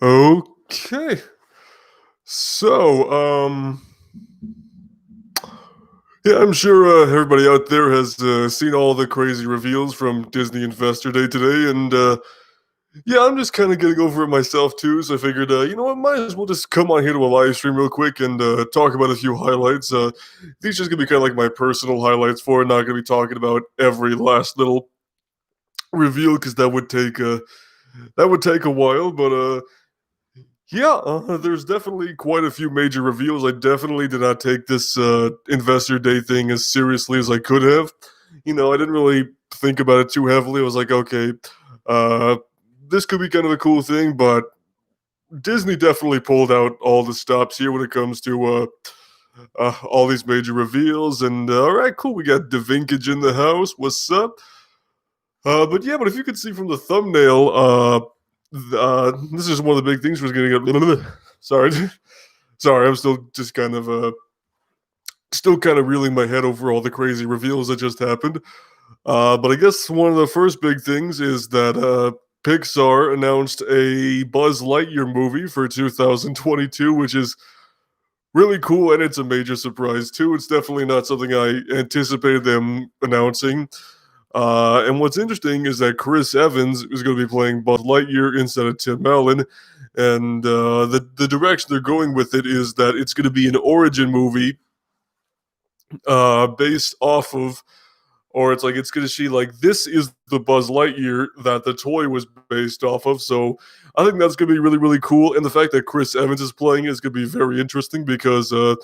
Okay. So, yeah, I'm sure everybody out there has seen all the crazy reveals from Disney Investor Day today, and yeah, I'm just kind of getting over it myself too. So I figured, you know what, might as well just come on here to a live stream real quick and talk about a few highlights. These just gonna be kind of like my personal highlights for it. Not gonna be talking about every last little reveal because that would take a while, but yeah, there's definitely quite a few major reveals. I definitely did not take this Investor Day thing as seriously as I could have. I didn't really think about it too heavily. I was like, okay, uh, this could be kind of a cool thing, but Disney definitely pulled out all the stops here when it comes to all these major reveals. And all right, cool, we got Da Vinkage in the house. What's up? But yeah, but if you could see from the thumbnail, this is one of the big things was getting up. Sorry, sorry, I'm still kind of reeling my head over all the crazy reveals that just happened. But I guess one of the first big things is that Pixar announced a Buzz Lightyear movie for 2022, which is really cool, and it's a major surprise too. It's definitely not something I anticipated them announcing. And what's interesting is that Chris Evans is going to be playing Buzz Lightyear instead of Tim Allen. And the direction they're going with it is that it's going to be an origin movie based off of, or it's like it's going to see like this is the Buzz Lightyear that the toy was based off of. So I think that's going to be really, really cool. And the fact that Chris Evans is playing it is going to be very interesting because, for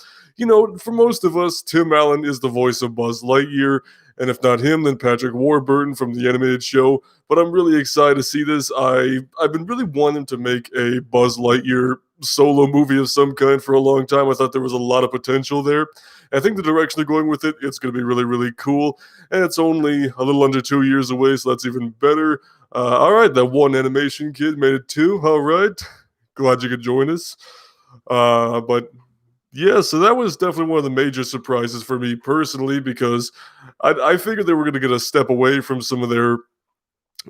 most of us, Tim Allen is the voice of Buzz Lightyear. And if not him, then Patrick Warburton from the animated show. But I'm really excited to see this. I've been really wanting to make a Buzz Lightyear solo movie of some kind for a long time. I thought there was a lot of potential there. I think the direction they're going with it, it's going to be really, really cool. And it's only a little under 2 years away, so that's even better. All right, that one animation kid made it too. All right, glad you could join us. But yeah, so that was definitely one of the major surprises for me personally because I figured they were going to get a step away from some of their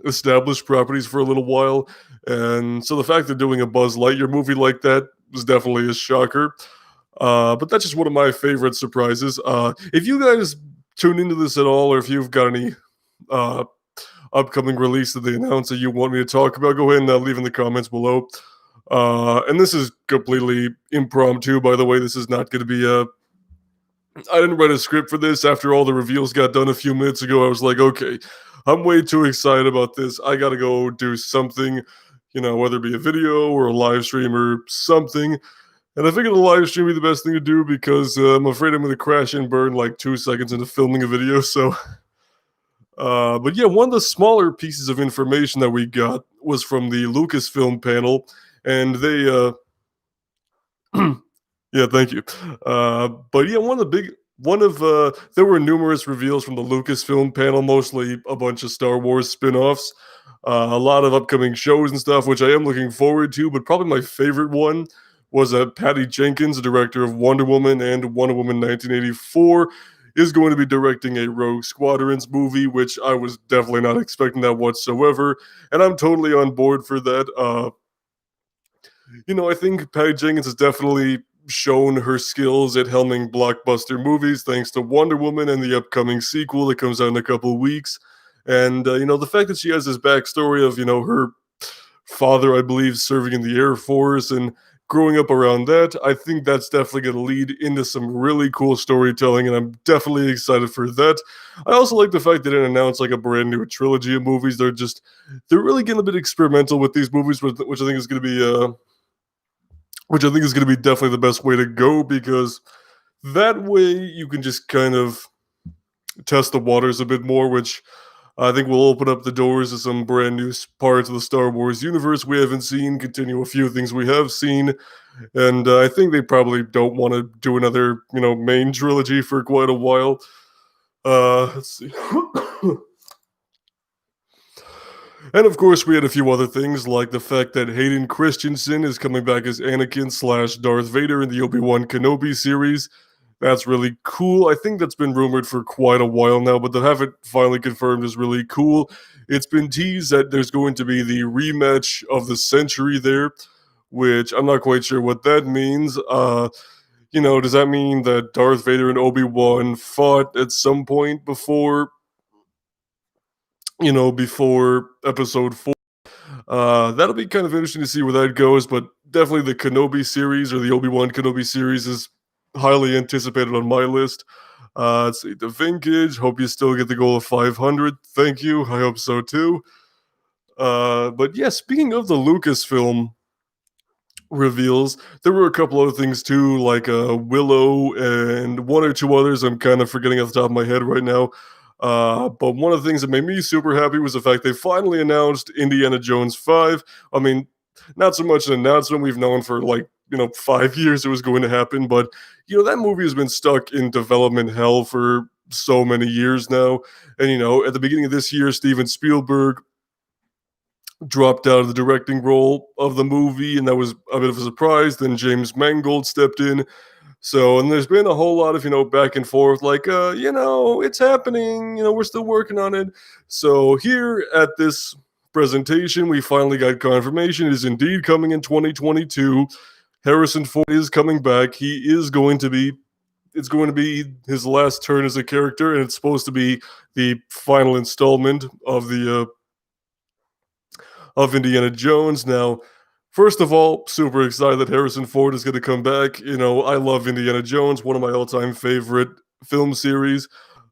established properties for a little while, and so the fact they're doing a Buzz Lightyear movie like that was definitely a shocker. But that's just one of my favorite surprises. If you guys tune into this at all, or if you've got any uh, upcoming release that they announced that you want me to talk about, go ahead and leave in the comments below. And this is completely impromptu, by the way. This is not going to be a. I didn't write a script for this. After all the reveals got done a few minutes ago, I was like, okay, I'm way too excited about this. I got to go do something, whether it be a video or a live stream or something. And I figured a live stream would be the best thing to do because I'm afraid I'm going to crash and burn like 2 seconds into filming a video. So, but yeah, one of the smaller pieces of information that we got was from the Lucasfilm panel, and they, yeah, thank you. But yeah, there were numerous reveals from the Lucasfilm panel, mostly a bunch of Star Wars spin-offs, a lot of upcoming shows and stuff, which I am looking forward to. But probably my favorite one was that Patty Jenkins, the director of Wonder Woman and Wonder Woman 1984, is going to be directing a Rogue Squadrons movie, which I was definitely not expecting that whatsoever, and I'm totally on board for that. I think Patty Jenkins has definitely shown her skills at helming blockbuster movies thanks to Wonder Woman and the upcoming sequel that comes out in a couple of weeks. And, the fact that she has this backstory of, her father, I believe, serving in the Air Force and growing up around that, I think that's definitely going to lead into some really cool storytelling, and I'm definitely excited for that. I also like the fact they didn't announce like a brand new trilogy of movies. They're really getting a bit experimental with these movies, which I think is going to be definitely the best way to go because that way you can just kind of test the waters a bit more, which I think will open up the doors to some brand new parts of the Star Wars universe we haven't seen, continue a few things we have seen, and I think they probably don't want to do another, main trilogy for quite a while. Let's see. And of course, we had a few other things like the fact that Hayden Christensen is coming back as Anakin / Darth Vader in the Obi-Wan Kenobi series. That's really cool. I think that's been rumored for quite a while now, but to have it finally confirmed is really cool. It's been teased that there's going to be the rematch of the century there, which I'm not quite sure what that means. Does that mean that Darth Vader and Obi-Wan fought at some point before episode 4? That'll be kind of interesting to see where that goes, but definitely the Kenobi series or the Obi-Wan Kenobi series is highly anticipated on my list. Let's see, the Vinkage. Hope you still get the goal of 500. Thank you. I hope so too. But yeah, speaking of the Lucasfilm reveals, there were a couple other things too, like Willow and one or two others. I'm kind of forgetting off the top of my head right now. But one of the things that made me super happy was the fact they finally announced Indiana Jones 5. I mean, not so much an announcement. We've known for 5 years it was going to happen, but that movie has been stuck in development hell for so many years now. And at the beginning of this year, Steven Spielberg dropped out of the directing role of the movie, and that was a bit of a surprise. Then James Mangold stepped in. So, and there's been a whole lot of, back and forth, like, it's happening, we're still working on it. So, here at this presentation, we finally got confirmation it is indeed coming in 2022. Harrison Ford is coming back. It's going to be his last turn as a character, and it's supposed to be the final installment of Indiana Jones. Now, first of all, super excited that Harrison Ford is going to come back. I love Indiana Jones, one of my all-time favorite film series.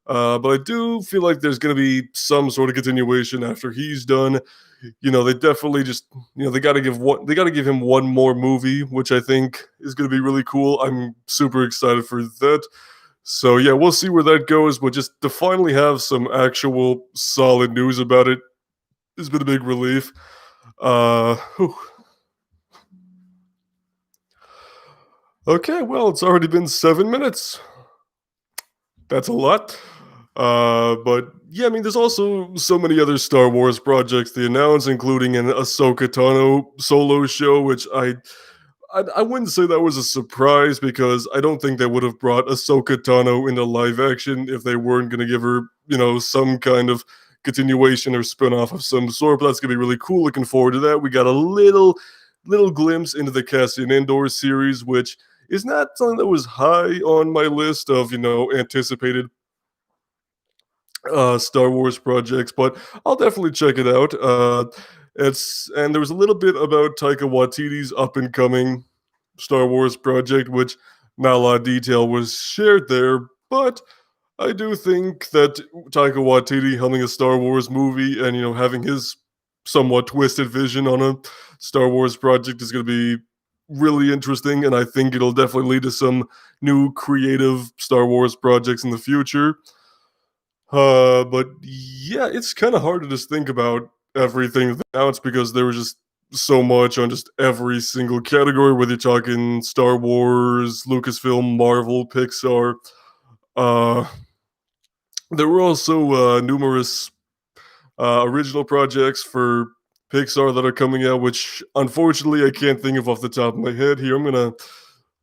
But I do feel like there's going to be some sort of continuation after he's done. They definitely just, they got to give him one more movie, which I think is going to be really cool. I'm super excited for that. So yeah, we'll see where that goes. But just to finally have some actual solid news about it has been a big relief. Whew. Okay, well, it's already been 7 minutes. That's a lot. But yeah, I mean, there's also so many other Star Wars projects they announced, including an Ahsoka Tano solo show, which I wouldn't say that was a surprise because I don't think they would have brought Ahsoka Tano into live action if they weren't going to give her, some kind of continuation or spin-off of some sort. But that's going to be really cool. Looking forward to that. We got a little glimpse into the Cassian Andor series, which is not something that was high on my list of, anticipated Star Wars projects, but I'll definitely check it out. And there was a little bit about Taika Waititi's up and coming Star Wars project, which not a lot of detail was shared there, but I do think that Taika Waititi helming a Star Wars movie and having his somewhat twisted vision on a Star Wars project is going to be really interesting, and I think it'll definitely lead to some new creative Star Wars projects in the future. But yeah, it's kind of hard to just think about everything now. It's because there was just so much on just every single category, whether you're talking Star Wars, Lucasfilm, Marvel, Pixar. Uh, there were also numerous original projects for Pixar that are coming out, which unfortunately I can't think of off the top of my head here. I'm gonna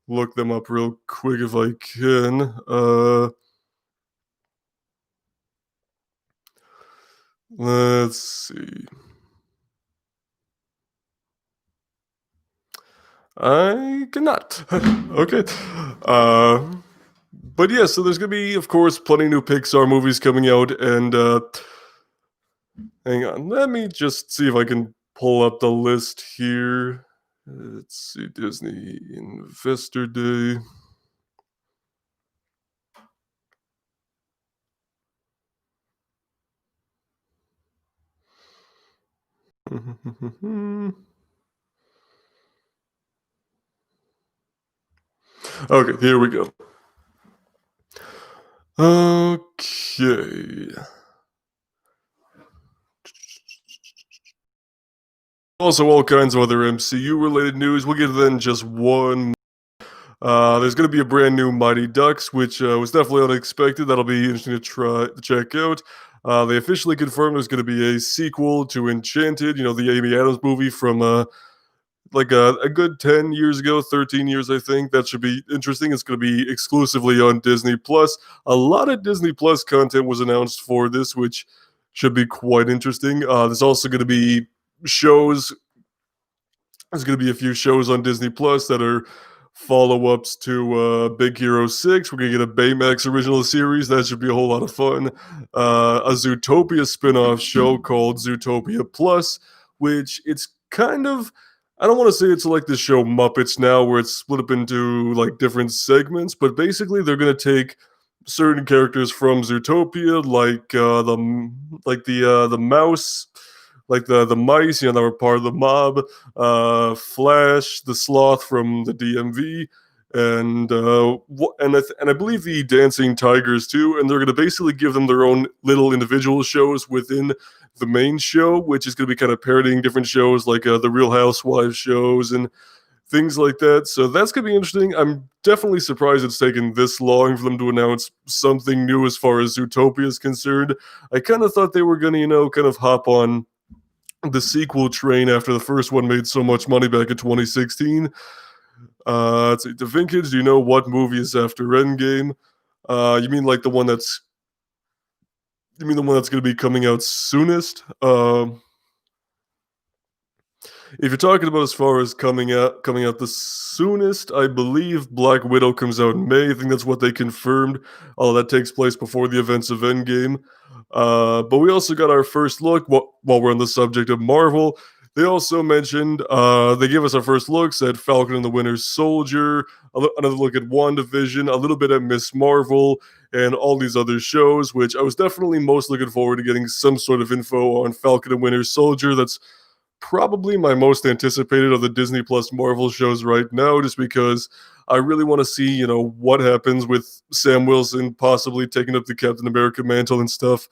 look them up real quick if I can. Let's see. I cannot. Okay. But yeah, so there's gonna be, of course, plenty of new Pixar movies coming out, and hang on, let me just see if I can pull up the list here. Let's see, Disney Investor Day. Okay, here we go. Okay. Also, all kinds of other MCU related news. We'll get to that in just one. There's going to be a brand new Mighty Ducks, which was definitely unexpected. That'll be interesting to check out. They officially confirmed there's going to be a sequel to Enchanted, the Amy Adams movie from a good 10 years ago, 13 years, I think. That should be interesting. It's going to be exclusively on Disney Plus. A lot of Disney Plus content was announced for this, which should be quite interesting. There's also going to be shows There's going to be a few shows on Disney Plus that are follow-ups to Big Hero 6. We're going to get a Baymax original series. That should be a whole lot of fun. A Zootopia spin-off show called Zootopia Plus, which it's kind of, I don't want to say it's like the show Muppets now where it's split up into like different segments, but basically they're going to take certain characters from Zootopia, like the mouse, like the mice, that were part of the mob, Flash, the sloth from the DMV, and I believe the dancing tigers too. And they're going to basically give them their own little individual shows within the main show, which is going to be kind of parodying different shows like the Real Housewives shows and things like that. So that's going to be interesting. I'm definitely surprised it's taken this long for them to announce something new as far as Zootopia is concerned. I kind of thought they were going to, kind of hop on the sequel train after the first one made so much money back in 2016. Let's see, the Vinkage, do you know what movie is after Endgame? You mean like the one that's going to be coming out soonest? If you're talking about as far as coming out the soonest, I believe Black Widow comes out in May. I think that's what they confirmed. All that takes place before the events of Endgame. But we also got our first look while we're on the subject of Marvel. They also mentioned they gave us our first looks at Falcon and the Winter Soldier, another look at WandaVision, a little bit at Miss Marvel, and all these other shows, which I was definitely most looking forward to getting some sort of info on Falcon and Winter Soldier. That's probably my most anticipated of the Disney Plus Marvel shows right now, just because I really want to see, what happens with Sam Wilson possibly taking up the Captain America mantle and stuff.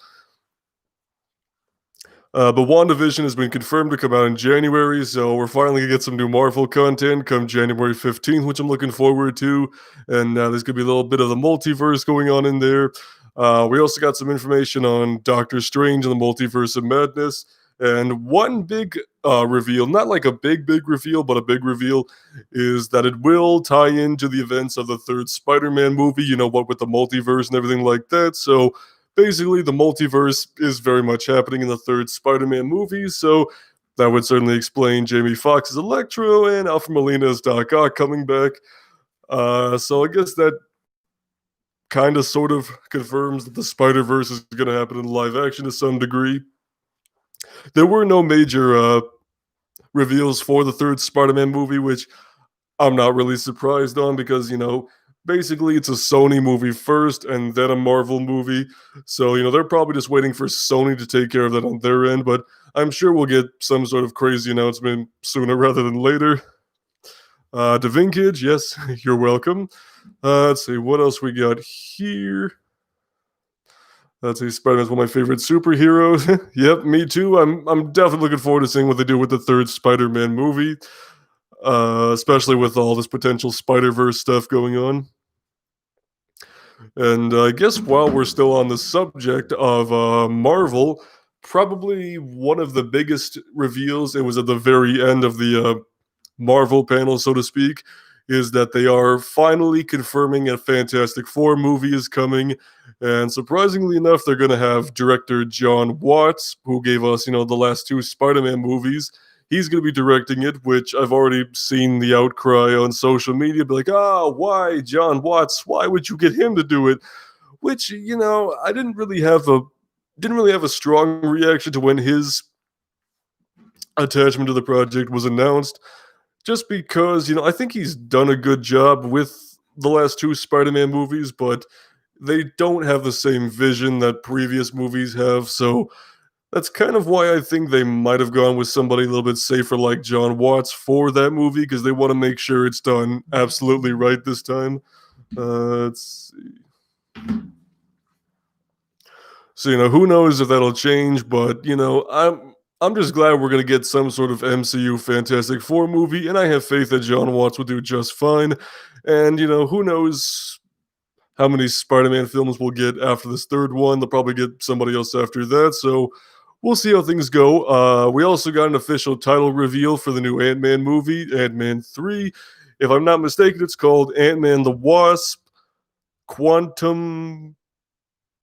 But WandaVision has been confirmed to come out in January, so we're finally going to get some new Marvel content come January 15th, which I'm looking forward to. And there's going to be a little bit of the multiverse going on in there. We also got some information on Doctor Strange and the Multiverse of Madness. And one big reveal, not like a big reveal, but a big reveal, is that it will tie into the events of the third Spider-Man movie, what with the multiverse and everything like that. So basically, the multiverse is very much happening in the third Spider-Man movie, so that would certainly explain Jamie Foxx's Electro and Alfred Molina's Doc Ock coming back. So I guess that kind of sort of confirms that the Spider-Verse is going to happen in live action to some degree. There were no major reveals for the third Spider-Man movie, which I'm not really surprised on because, basically it's a Sony movie first and then a Marvel movie. So, they're probably just waiting for Sony to take care of that on their end, but I'm sure we'll get some sort of crazy announcement sooner rather than later. DaVinkage, yes, you're welcome. Let's see, what else we got here? Let's see, Spider-Man's one of my favorite superheroes. Yep, me too. I'm definitely looking forward to seeing what they do with the third Spider-Man movie. Especially with all this potential Spider-Verse stuff going on. And I guess while we're still on the subject of Marvel, probably one of the biggest reveals, it was at the very end of the Marvel panel, so to speak, is that they are finally confirming a Fantastic Four movie is coming. And surprisingly enough, they're going to have director John Watts, who gave us, the last two Spider-Man movies. He's going to be directing it, which I've already seen the outcry on social media. Be like, why John Watts? Why would you get him to do it? Which, I didn't really have a strong reaction to when his attachment to the project was announced. Just because, I think he's done a good job with the last two Spider-Man movies, but they don't have the same vision that previous movies have. So that's kind of why I think they might have gone with somebody a little bit safer like John Watts for that movie, because they want to make sure it's done absolutely right this time. Let's see. So, who knows if that'll change, but, I'm just glad we're going to get some sort of MCU Fantastic Four movie, and I have faith that John Watts will do just fine. And, who knows how many Spider-Man films we'll get after this third one. They'll probably get somebody else after that, so we'll see how things go. We also got an official title reveal for the new Ant-Man movie, Ant-Man 3. If I'm not mistaken, it's called Ant-Man the Wasp Quantum...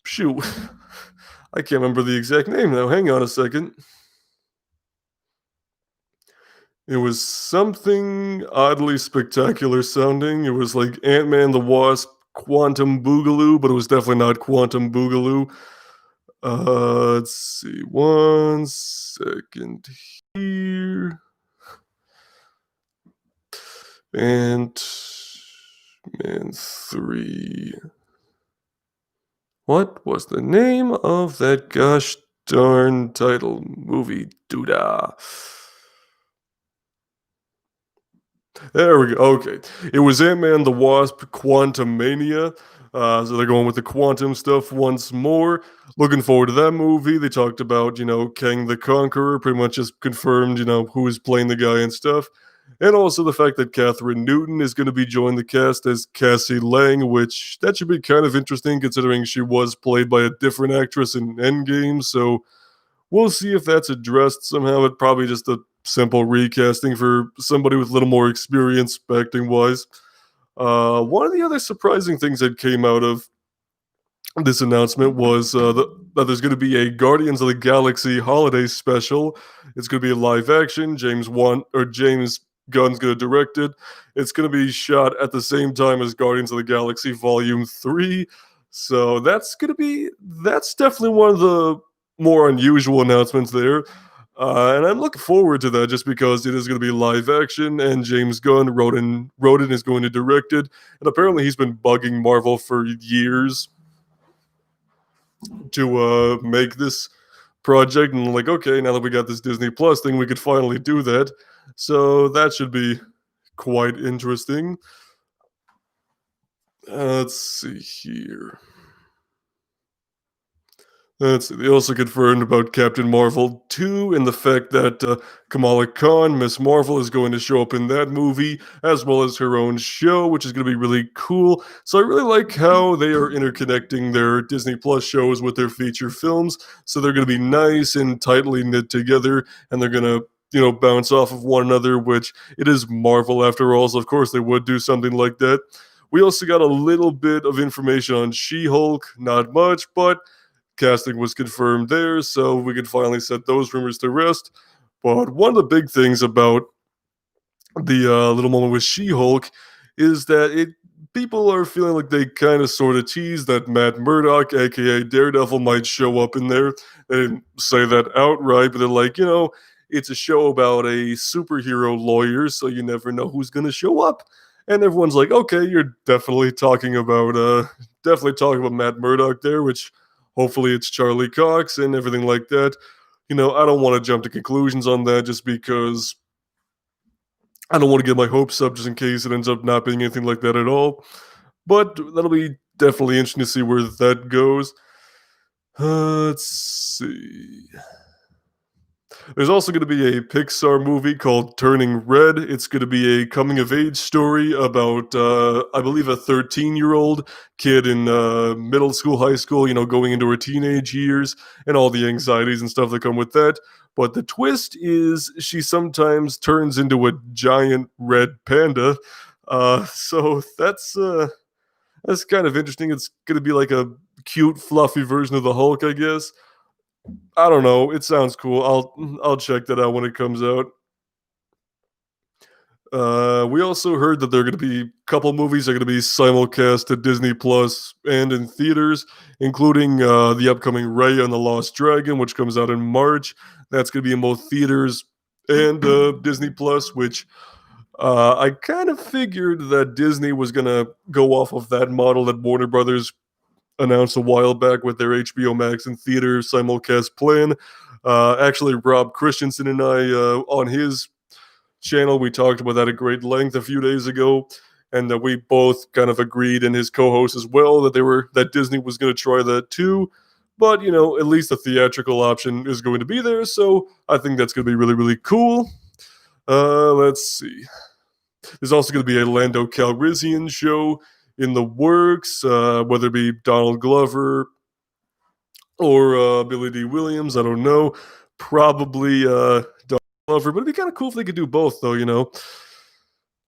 Shoot. I can't remember the exact name now. Hang on a second. It was something oddly spectacular sounding. It was like Ant-Man the Wasp, Quantum Boogaloo, but it was definitely not Quantum Boogaloo. Let's see. One second here. Ant-Man 3. What was the name of that gosh darn title movie? Doodah. There we go. Okay. It was Ant-Man the Wasp Quantum Mania. So they're going with the quantum stuff once more. Looking forward to that movie. They talked about, Kang the Conqueror, pretty much just confirmed, who is playing the guy and stuff. And also the fact that Catherine Newton is going to be joining the cast as Cassie Lang, which that should be kind of interesting considering she was played by a different actress in Endgame. So we'll see if that's addressed somehow. It probably just a simple recasting for somebody with a little more experience acting wise. One of the other surprising things that came out of this announcement was that there's going to be a Guardians of the Galaxy holiday special. It's going to be a live action. James Gunn's going to direct it. It's going to be shot at the same time as Guardians of the Galaxy Volume 3. So that's definitely one of the more unusual announcements there. And I'm looking forward to that just because it is going to be live action and James Gunn wrote it and is going to direct it. And apparently he's been bugging Marvel for years to make this project, and like, okay, now that we got this Disney Plus thing, we could finally do that. So that should be quite interesting. Let's see here. They also confirmed about Captain Marvel 2 and the fact that Kamala Khan, Miss Marvel, is going to show up in that movie, as well as her own show, which is going to be really cool. So I really like how they are interconnecting their Disney Plus shows with their feature films. So they're going to be nice and tightly knit together, and they're going to bounce off of one another, which it is Marvel after all. So of course they would do something like that. We also got a little bit of information on She-Hulk, not much, but casting was confirmed there, so we could finally set those rumors to rest. But one of the big things about the little moment with She-Hulk is that people are feeling like they kind of sort of tease that Matt Murdock, aka Daredevil, might show up in there. They didn't say that outright, but they're like, it's a show about a superhero lawyer, so you never know who's gonna show up. And everyone's like, okay, you're definitely talking about Matt Murdock there, which hopefully it's Charlie Cox and everything like that. I don't want to jump to conclusions on that just because I don't want to get my hopes up just in case it ends up not being anything like that at all. But that'll be definitely interesting to see where that goes. Let's see. There's also going to be a Pixar movie called Turning Red. It's going to be a coming of age story about, I believe, a 13-year-old kid in middle school, high school, going into her teenage years and all the anxieties and stuff that come with that. But the twist is she sometimes turns into a giant red panda. So that's kind of interesting. It's going to be like a cute, fluffy version of the Hulk, I guess. I don't know. It sounds cool. I'll check that out when it comes out. We also heard that there are going to be a couple movies that are going to be simulcast to Disney Plus and in theaters, including the upcoming Raya and the Lost Dragon, which comes out in March. That's going to be in both theaters and Disney Plus, which I kind of figured that Disney was going to go off of that model that Warner Brothers announced a while back with their HBO Max and theater simulcast plan. Actually, Rob Christensen and I, on his channel, we talked about that at great length a few days ago, and that we both kind of agreed, and his co-host as well, that Disney was going to try that too. But at least the theatrical option is going to be there, so I think that's going to be really, really cool. Let's see. There's also going to be a Lando Calrissian show in the works, whether it be Donald Glover or Billy D. Williams. I don't know. Probably Donald Glover, but it'd be kind of cool if they could do both, though.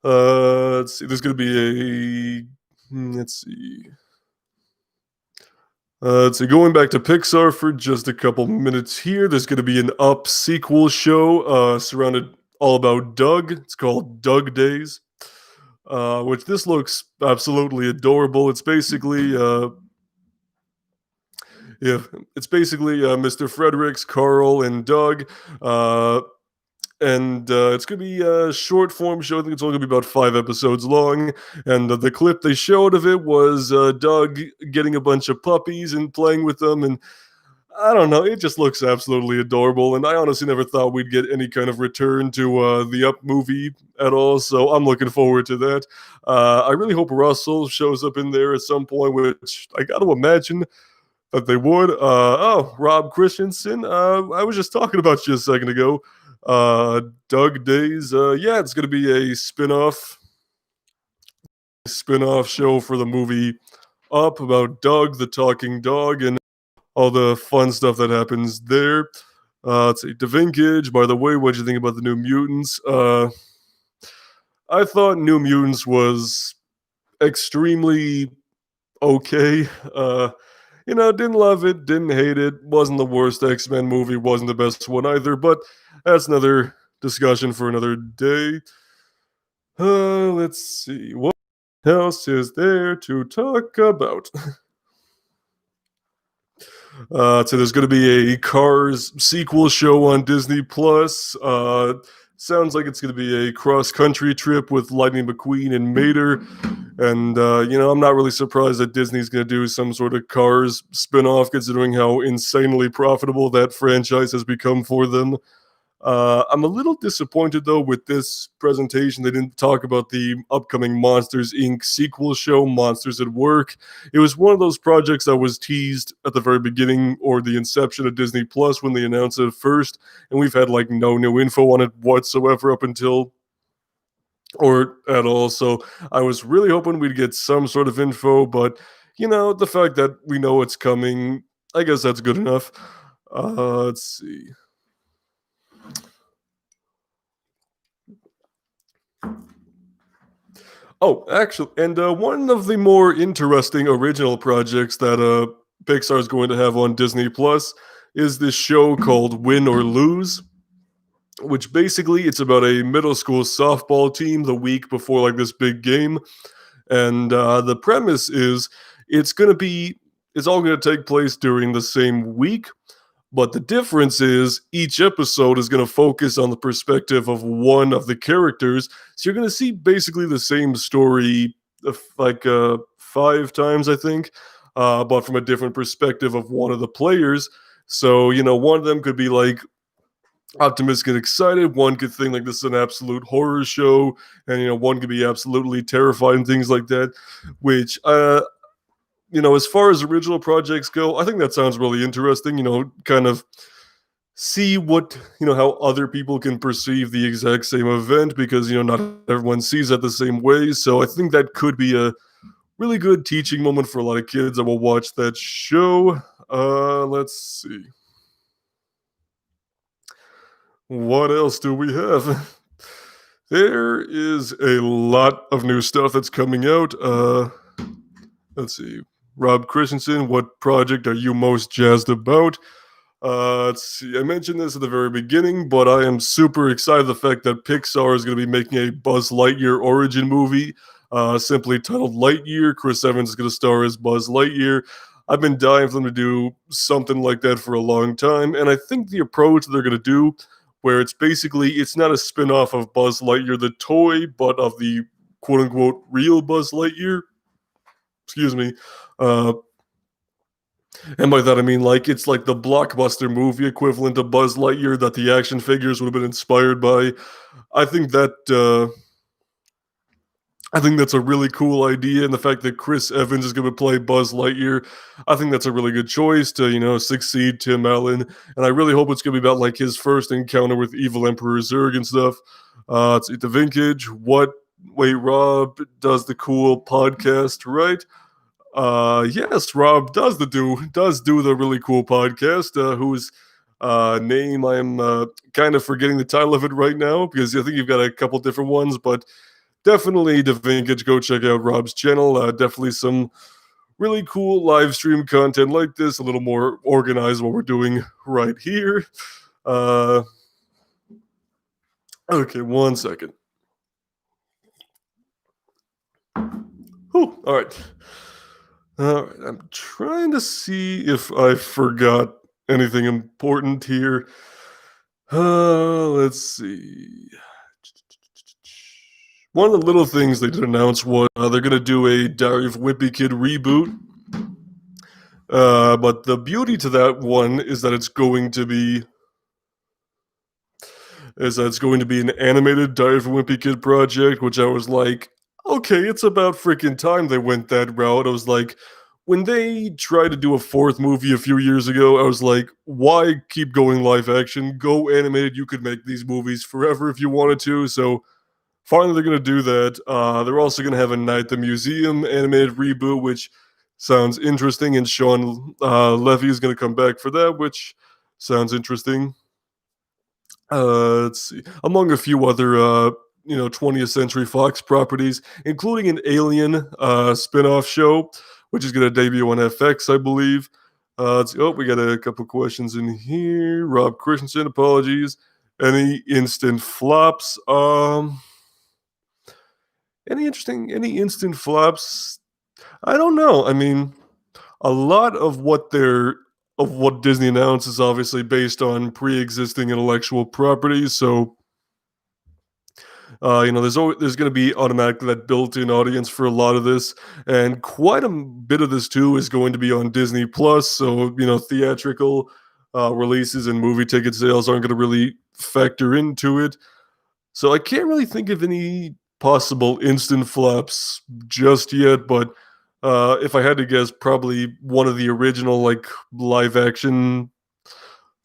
Let's see. There's going to be let's see. Going back to Pixar for just a couple minutes here. There's going to be an Up sequel show surrounded all about Doug. It's called Doug Days, which this looks absolutely adorable. It's basically yeah, it's basically Mr. Fredericks, Carl, and Doug. Uh, and it's gonna be a short form show. I think it's only gonna be about 5 episodes long. And the clip they showed of it was Doug getting a bunch of puppies and playing with them, and I don't know, it just looks absolutely adorable. And I honestly never thought we'd get any kind of return to the Up movie at all. So I'm looking forward to that. I really hope Russell shows up in there at some point, which I got to imagine that they would. Oh, Rob Christensen. I was just talking about you a second ago. Doug Days. Yeah, it's going to be a spin-off show for the movie Up about Doug the talking dog and all the fun stuff that happens there. Let's see, Davinkage. By the way, what do you think about the New Mutants? I thought New Mutants was extremely okay. Didn't love it, didn't hate it. Wasn't the worst X-Men movie, wasn't the best one either, but that's another discussion for another day. Let's see. What else is there to talk about? So there's going to be a Cars sequel show on Disney Plus. Sounds like it's going to be a cross-country trip with Lightning McQueen and Mater. And, I'm not really surprised that Disney's going to do some sort of Cars spin-off, considering how insanely profitable that franchise has become for them. I'm a little disappointed, though, with this presentation. They didn't talk about the upcoming Monsters, Inc. sequel show, Monsters at Work. It was one of those projects that was teased at the very beginning or the inception of Disney Plus when they announced it first, and we've had, no new info on it whatsoever up until or at all. So I was really hoping we'd get some sort of info, but, the fact that we know it's coming, I guess that's good enough. Let's see. Oh, actually, and one of the more interesting original projects that Pixar is going to have on Disney Plus is this show called Win or Lose, which basically it's about a middle school softball team the week before this big game, and the premise is it's all going to take place during the same week. But the difference is each episode is going to focus on the perspective of one of the characters. So you're going to see basically the same story 5 times, I think, but from a different perspective of one of the players. So, one of them could be optimistic and excited. One could think this is an absolute horror show. And, one could be absolutely terrified and things like that, which as far as original projects go, I think that sounds really interesting, kind of see what, how other people can perceive the exact same event because, not everyone sees it the same way. So I think that could be a really good teaching moment for a lot of kids that will watch that show. Let's see. What else do we have? There is a lot of new stuff that's coming out. Let's see. Rob Christensen, what project are you most jazzed about? Let's see. I mentioned this at the very beginning, but I am super excited the fact that Pixar is going to be making a Buzz Lightyear origin movie, simply titled Lightyear. Chris Evans is going to star as Buzz Lightyear. I've been dying for them to do something like that for a long time, and I think the approach they're going to do, where it's not a spin-off of Buzz Lightyear the toy, but of the quote-unquote real Buzz Lightyear. Excuse me. And by that I mean it's like the blockbuster movie equivalent of Buzz Lightyear that the action figures would have been inspired by. I think that's a really cool idea, and the fact that Chris Evans is going to play Buzz Lightyear, I think that's a really good choice to succeed Tim Allen, and I really hope it's going to be about his first encounter with evil Emperor Zurg and stuff. It's the Vinkage. Rob does the cool podcast, right? Yes, Rob does do the really cool podcast, whose name I am kind of forgetting the title of it right now because I think you've got a couple different ones, but definitely the Vinkage, go check out Rob's channel. Definitely some really cool live stream content like this, a little more organized what we're doing right here. Okay, 1 second. Whew, all right. All right, I'm trying to see if I forgot anything important here. Let's see. One of the little things they did announce was they're going to do a Diary of Wimpy Kid reboot. But the beauty to that one is that it's going to be an animated Diary of a Wimpy Kid project, which I was like, okay, it's about freaking time they went that route. I was like, when they tried to do a fourth movie a few years ago, I was like, why keep going live action? Go animated. You could make these movies forever if you wanted to. So finally, they're going to do that. They're also going to have a Night at the Museum animated reboot, which sounds interesting. And Sean Levy is going to come back for that, which sounds interesting. Let's see. Among a few other, 20th Century Fox properties, including an Alien spin-off show, which is going to debut on FX, I believe. Let's see. Oh, we got a couple questions in here. Rob Christensen, apologies. Any instant flops? Any instant flops? I don't know. I mean, a lot of what Disney announced is obviously based on pre-existing intellectual properties. So, there's going to be automatically that built-in audience for a lot of this, and quite a bit of this too is going to be on Disney Plus. So, theatrical releases and movie ticket sales aren't going to really factor into it. So I can't really think of any possible instant flops just yet, but if I had to guess, probably one of the original like live action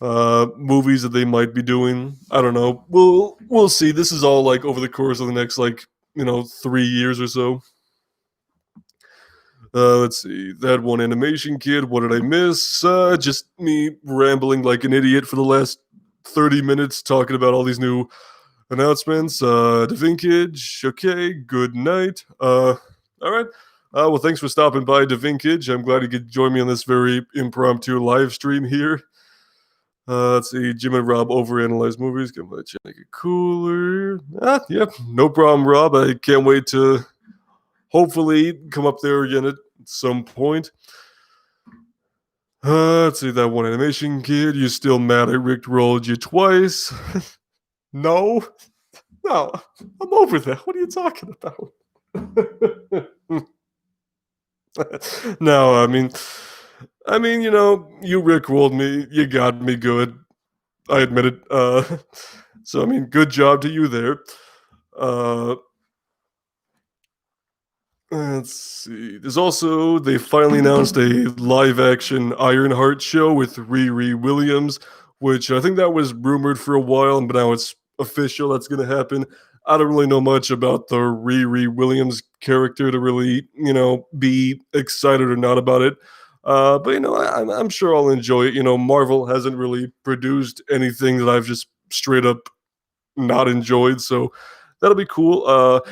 movies that they might be doing. I don't know. We'll see. This is all like over the course of the next 3 years or so. Let's see. That one animation kid. What did I miss? Just me rambling like an idiot for the last 30 minutes talking about all these new announcements. DaVinkage. Okay. Good night. All right. Well, thanks for stopping by, DaVinkage. I'm glad you could join me on this very impromptu live stream here. Let's see. Jim and Rob overanalyze movies. Can let you make it cooler. Yep. No problem, Rob. I can't wait to hopefully come up there again at some point. Let's see. That one animation kid. You still mad I Rick rolled you twice? No. No. I'm over that. What are you talking about? No, you rickrolled me. You got me good. I admit it. So good job to you there. Uh, let's see. They finally announced a live action Ironheart show with Riri Williams, which I think that was rumored for a while, but now it's official. That's going to happen. I don't really know much about the Riri Williams character to really, be excited or not about it. But I'm sure I'll enjoy it. Marvel hasn't really produced anything that I've just straight up not enjoyed, so that'll be cool.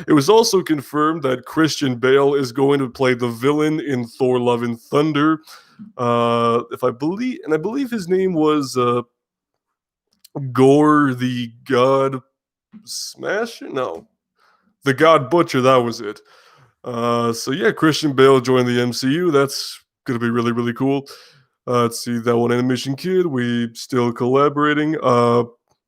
It was also confirmed that Christian Bale is going to play the villain in Thor: Love and Thunder. If I believe his name was Gore the God Smasher. No, the God Butcher. That was it. So yeah, Christian Bale joined the MCU. That's gonna be really really cool. Let's see that one animation kid. We still collaborating.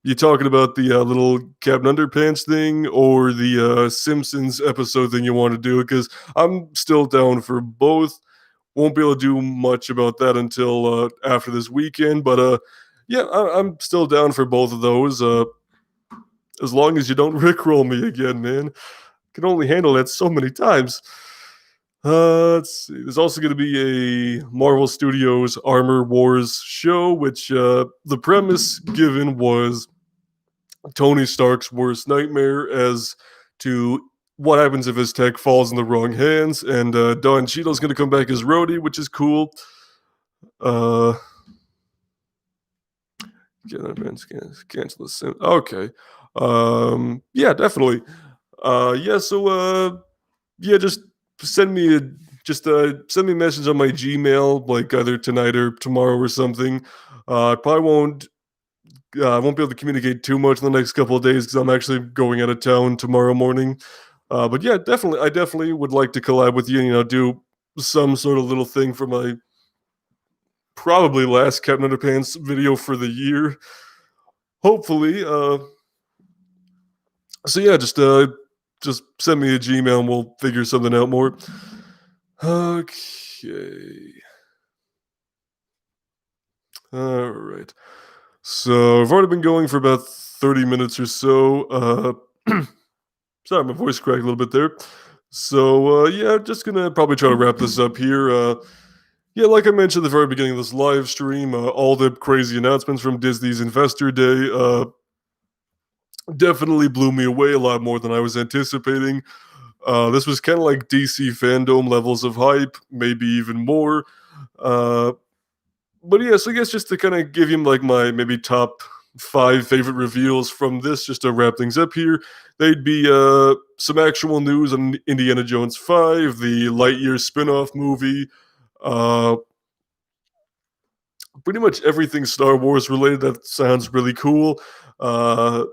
You talking about the little Captain Underpants thing or the Simpsons episode thing you want to do? Because I'm still down for both. Won't be able to do much about that until after this weekend, but yeah, I'm still down for both of those. As long as you don't rickroll me again, man. Can only handle that so many times. Let's see. There's also going to be a Marvel Studios Armor Wars show, which the premise given was Tony Stark's worst nightmare as to what happens if his tech falls in the wrong hands. And Don Cheadle's going to come back as Rhodey, which is cool. Cancel the sim. Okay. Yeah, definitely. Just send me a message on my Gmail, like either tonight or tomorrow or something. I probably won't I won't be able to communicate too much in the next couple of days because I'm actually going out of town tomorrow morning. But yeah, definitely, I definitely would like to collab with you. Do some sort of little thing for my probably last Captain Underpants video for the year. Hopefully. So yeah, just send me a Gmail and we'll figure something out more. Okay. All right. So I've already been going for about 30 minutes or so. Sorry, my voice cracked a little bit there. So yeah, just gonna probably try to wrap this up here. Yeah, like I mentioned at the very beginning of this live stream, all the crazy announcements from Disney's Investor Day definitely blew me away a lot more than I was anticipating. This was kind of like DC fandom levels of hype, maybe even more. Uh, but yeah, so I guess just to kind of give you like my maybe top five favorite reveals from this, just to wrap things up here, they'd be some actual news on Indiana Jones 5, the Lightyear spin off movie, uh, pretty much everything Star Wars related that sounds really cool. Uh,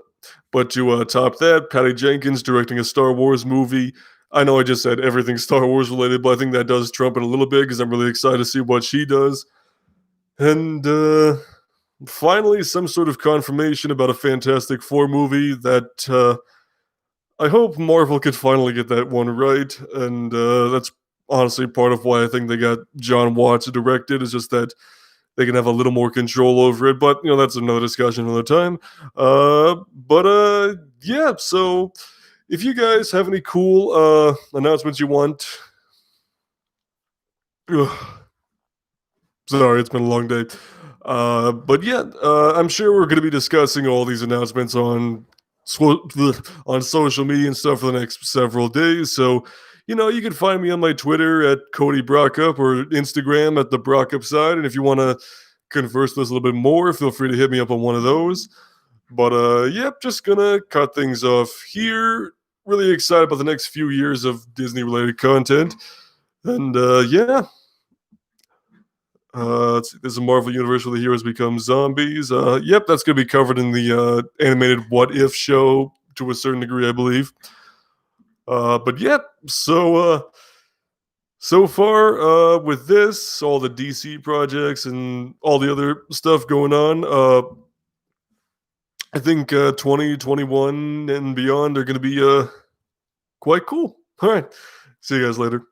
but to top that, Patty Jenkins directing a Star Wars movie. I know I just said everything Star Wars related, but I think that does trump it a little bit because I'm really excited to see what she does. And finally, some sort of confirmation about a Fantastic Four movie that I hope Marvel could finally get that one right. And that's honestly part of why I think they got John Watts to direct it, is just that they can have a little more control over it. But that's another discussion another time. But yeah. So if you guys have any cool announcements you want, sorry, it's been a long day. But yeah, I'm sure we're going to be discussing all these announcements on on social media and stuff for the next several days. So, you can find me on my Twitter at Cody Brockopp or Instagram at the Brockopp side. And if you want to converse with us a little bit more, feel free to hit me up on one of those. But yep, just gonna cut things off here. Really excited about the next few years of Disney related content. And yeah, there's a Marvel universe where the heroes become zombies. Yep, that's going to be covered in the animated What If show to a certain degree, I believe. But yep, so far with this, all the DC projects and all the other stuff going on, I think 2021 and beyond are going to be quite cool. All right, see you guys later.